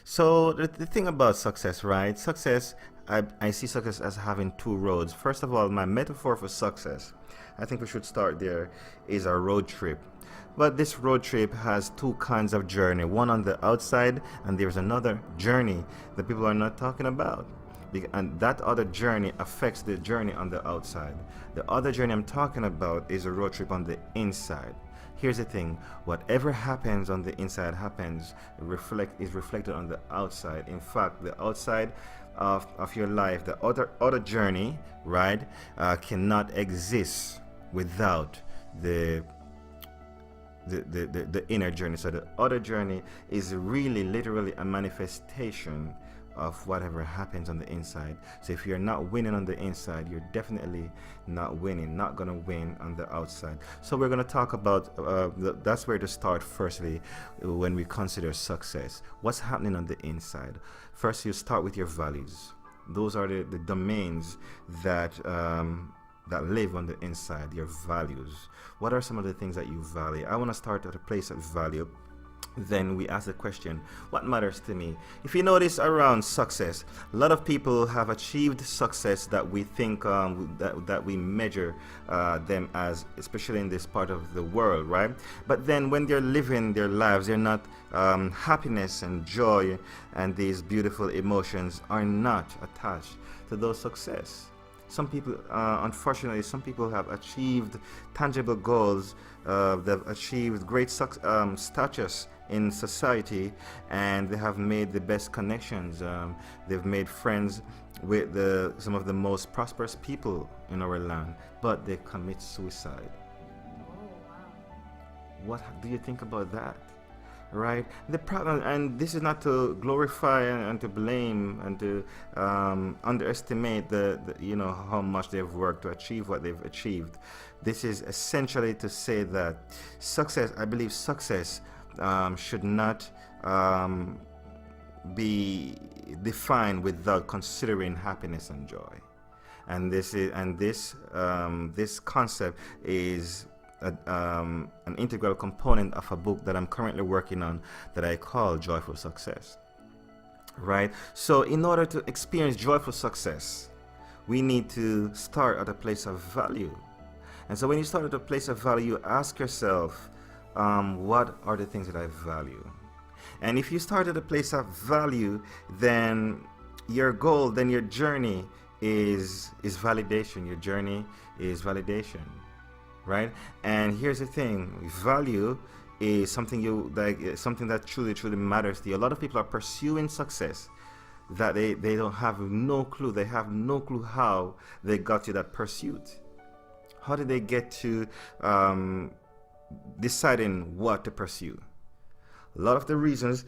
So the thing about success, right? Success, I see success as having two roads. First of all, my metaphor for success, I think we should start there, is a road trip. But this road trip has two kinds of journey, one on the outside, and there's another journey that people are not talking about. And that other journey affects the journey on the outside. The other journey I'm talking about is a road trip on the inside. Here's the thing, whatever happens on the inside happens, is reflected on the outside. In fact, the outside of your life, the other journey, right, cannot exist without the the inner journey. So the other journey is really literally a manifestation of whatever happens on the inside. So if you're not winning on the inside, you're definitely not gonna win on the outside. So we're gonna talk about that's where to start. Firstly, when we consider success, what's happening on the inside. First, you start with your values. Those are the domains that that live on the inside, your values. What are some of the things that you value? I want to start at a place of value. Then we ask the question, what matters to me? If you notice around success, a lot of people have achieved success that we think that we measure them as, especially in this part of the world, right? But then when they're living their lives, they're not happiness and joy and these beautiful emotions are not attached to those success. Some people, unfortunately, some people have achieved tangible goals. They've achieved great status in society, and they have made the best connections. They've made friends with some of the most prosperous people in our land, but they commit suicide. Oh, wow. What do you think about that? Right, the problem, and this is not to glorify and to blame and to underestimate the you know how much they've worked to achieve what they've achieved. This is essentially to say that success, I believe success should not be defined without considering happiness and joy. And this concept is an integral component of a book that I'm currently working on that I call Joyful Success. Right? So in order to experience joyful success, we need to start at a place of value. And so when you start at a place of value, you ask yourself, what are the things that I value? And if you start at a place of value, then your goal, then your journey is validation. Your journey is validation. Right? And here's the thing, value is something something that truly matters to you. A lot of people are pursuing success that they don't have no clue. They have no clue how they got to that pursuit. How did they get to deciding what to pursue? A lot of the reasons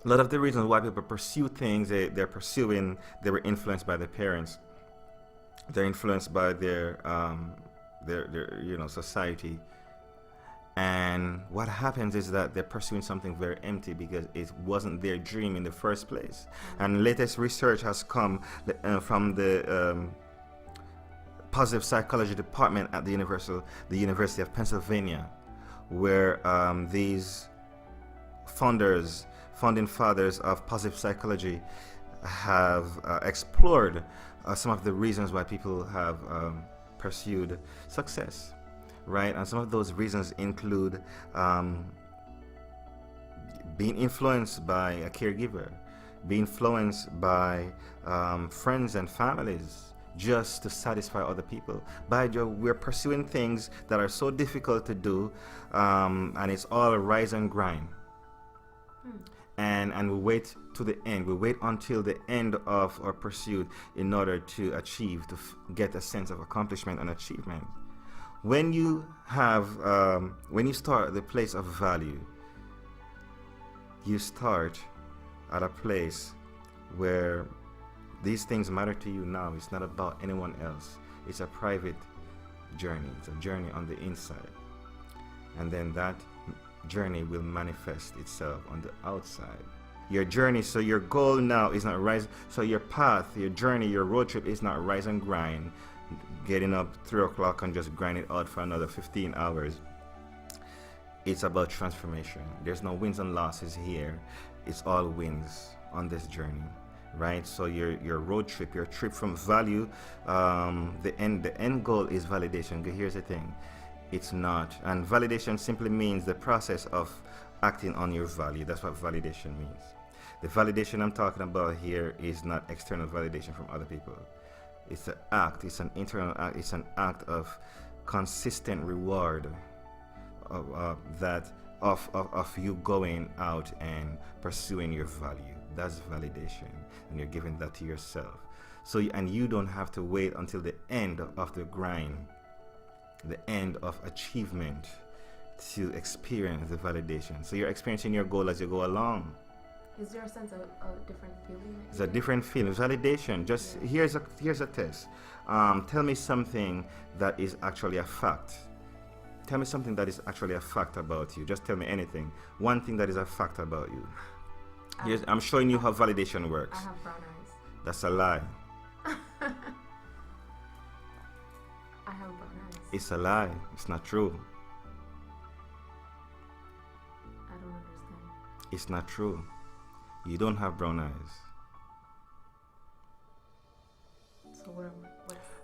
why people pursue things they're pursuing, they were influenced by their parents. They're influenced by their society, and what happens is that they're pursuing something very empty because it wasn't their dream in the first place. And latest research has come from the positive psychology department at the University of Pennsylvania, where these founding fathers of positive psychology have explored some of the reasons why people have pursued success, right? And some of those reasons include being influenced by a caregiver, being influenced by friends and families just to satisfy other people. We're pursuing things that are so difficult to do, and it's all a rise and grind. And we wait to the end. We wait until the end of our pursuit in order to achieve, to get a sense of accomplishment and achievement. When you start at the place of value, you start at a place where these things matter to you now. It's not about anyone else. It's a private journey. It's a journey on the inside. And then that journey will manifest itself on the outside. Your journey, so your goal now is not rise, so your path, your journey, your road trip is not rise and grind, getting up 3 o'clock and just grind it out for another 15 hours. It's about transformation. There's no wins and losses here. it's all wins on this journey, right? So your road trip, your trip from value, the end goal is validation. But here's the thing, it's not. And validation simply means the process of acting on your value. That's what validation means. The validation I'm talking about here is not external validation from other people. It's an act, it's an internal act, it's an act of consistent reward of you going out and pursuing your value. That's validation, and you're giving that to yourself. So and you don't have to wait until the end of the grind, the end of achievement, to experience the validation. So you're experiencing your goal as you go along. Is there a sense of a different feeling? It's a different feeling. Validation. Just here's a test. Tell me something that is actually a fact. Tell me something that is actually a fact about you. Just tell me anything. One thing that is a fact about you. I'm showing you how validation works. I have brown eyes. That's a lie. I have brown eyes. It's a lie. It's not true. I don't understand. It's not true. You don't have brown eyes. So what?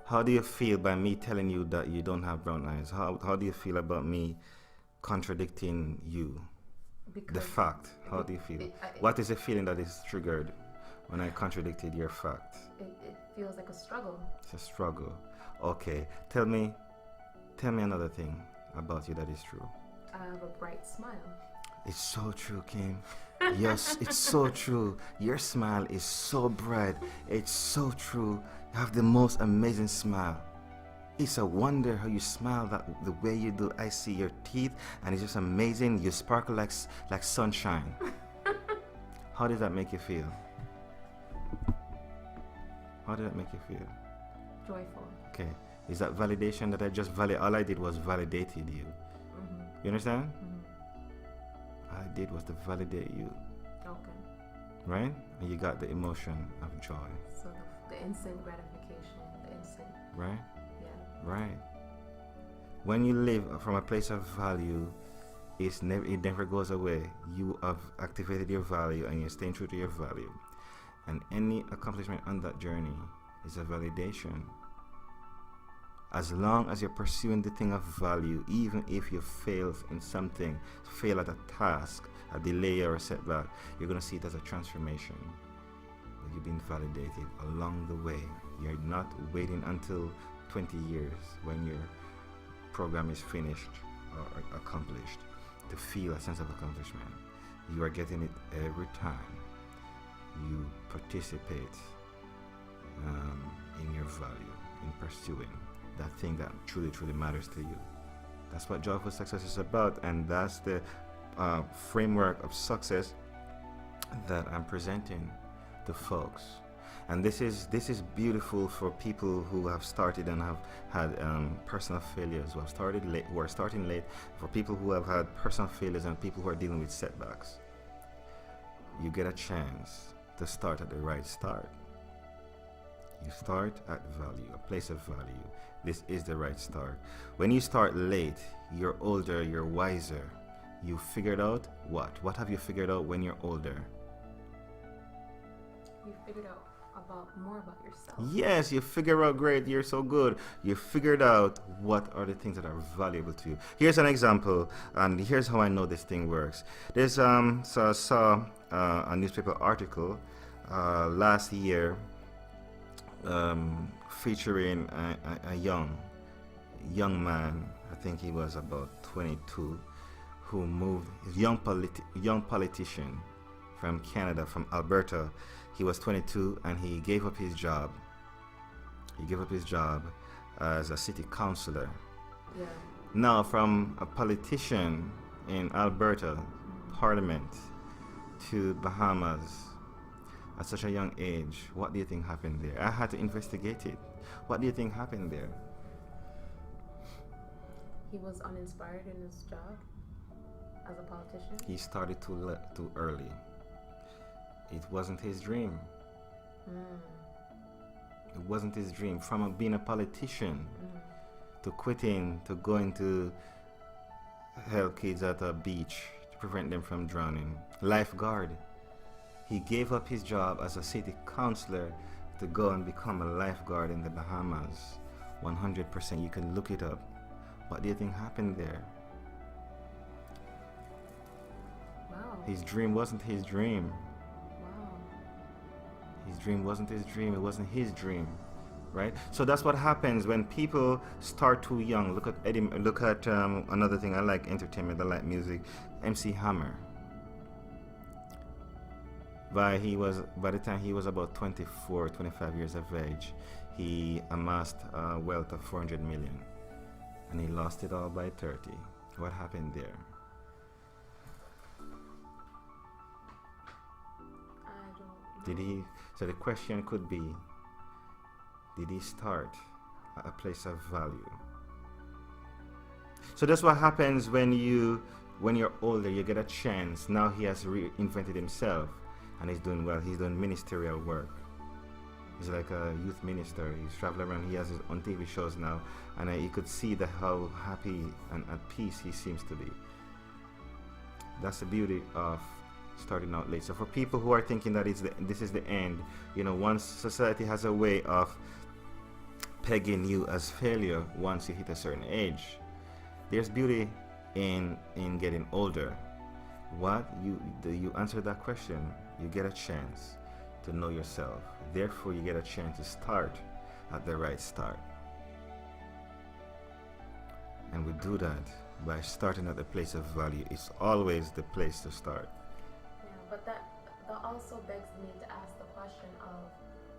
How do you feel by me telling you that you don't have brown eyes? How do you feel about me contradicting you? Because The fact. How do you feel? What is the feeling that is triggered when I contradicted your fact? It feels like a struggle. It's a struggle. Okay. Tell me another thing about you that is true. I have a bright smile. It's so true, Kim. Yes, it's so true. Your smile is so bright. It's so true. You have the most amazing smile. It's a wonder how you smile the way you do. I see your teeth, and it's just amazing. You sparkle like sunshine. How does that make you feel? How did that make you feel? Joyful. Okay. Is that validation that I just all I did was validated you? Mm-hmm. You understand? Mm-hmm. All I did was to validate you, Okay. right? And you got the emotion of joy, So the instant gratification, the instant. right? Yeah. Right. When you live from a place of value, it never goes away. You have activated your value and you're staying true to your value. And any accomplishment on that journey is a validation. As long as you're pursuing the thing of value, even if you fail in something, fail at a task, a delay or a setback, you're going to see it as a transformation. You've been validated along the way. You're not waiting until 20 years when your program is finished or accomplished to feel a sense of accomplishment. You are getting it every time you participate in your value, in pursuing that thing that truly matters to you. That's what joyful success is about, and that's the framework of success that I'm presenting to folks. And this is beautiful for people who have started and have had personal failures, who are starting late, for people who have had personal failures and people who are dealing with setbacks. You get a chance to start at the right start. You start at value, a place of value. This is the right start. When you start late, you're older, you're wiser. You figured out what? What have you figured out when you're older? You figured out more about yourself. Yes, you figure out, great, you're so good. You figured out what are the things that are valuable to you. Here's an example, and here's how I know this thing works. There's so I saw a newspaper article last year featuring a young man. I think he was about 22, who moved. Young politician from Canada, from Alberta. He was 22 and he gave up his job. He gave up his job as a city councillor. Yeah. Now, from a politician in Alberta Parliament to Bahamas at such a young age, what do you think happened there? I had to investigate it. What do you think happened there? He was uninspired in his job as a politician. He started too early. It wasn't his dream. It wasn't his dream. From being a politician to quitting, to going to help kids at a beach to prevent them from drowning. Lifeguard. He gave up his job as a city councilor to go and become a lifeguard in the Bahamas. 100%. You can look it up. What do you think happened there? Wow. His dream wasn't his dream. Wow. His dream wasn't his dream. It wasn't his dream, right? So that's what happens when people start too young. Look at Eddie. Look at another thing. I like entertainment. I like music. MC Hammer. By the time he was about 24, 25 years of age, he amassed a wealth of 400 million, and he lost it all by 30. What happened there? I don't know. Did he? So the question could be: did he start at a place of value? So that's what happens when you're older. You get a chance. Now he has reinvented himself, and he's doing well. He's doing ministerial work. He's like a youth minister. He's traveling around. He has his own TV shows now, and you could see how happy and at peace he seems to be. That's the beauty of starting out late. So for people who are thinking that this is the end, once society has a way of pegging you as failure once you hit a certain age, there's beauty in getting older. You answer that question, you get a chance to know yourself. Therefore, you get a chance to start at the right start. And we do that by starting at the place of value. It's always the place to start. Yeah, but that also begs me to ask the question of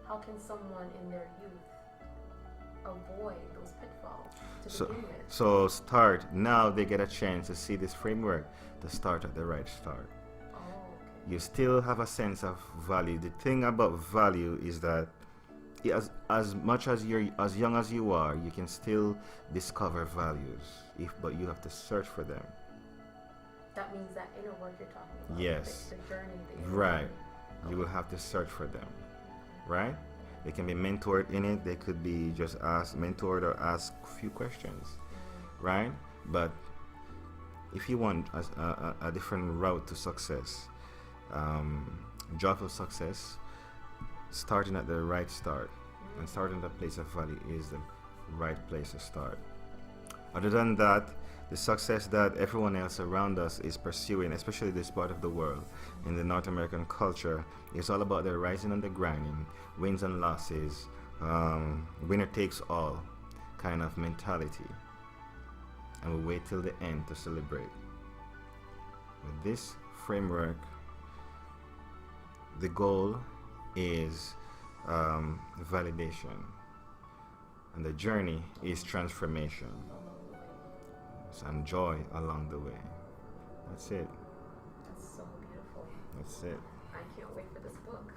how can someone in their youth avoid those pitfalls to begin with? So start now. They get a chance to see this framework to start at the right start. Oh, okay. You still have a sense of value. The thing about value is that as much as you're as young as you are, you can still discover values, but you have to search for them. That means that inner work you're talking about. Yes. The journey that you're Right. on. You will have to search for them. Right? They can be mentored in it. They could be just mentored or ask a few questions. Right? But if you want a different route to success, joyful success, starting at the right start and starting at the place of value is the right place to start. Other than that, the success that everyone else around us is pursuing, especially this part of the world, in the North American culture, is all about the rising and the grinding, wins and losses, winner takes all kind of mentality. And we wait till the end to celebrate. With this framework, the goal is validation, and the journey is transformation and joy along the way. That's it. That's so beautiful. That's it. I can't wait for this book.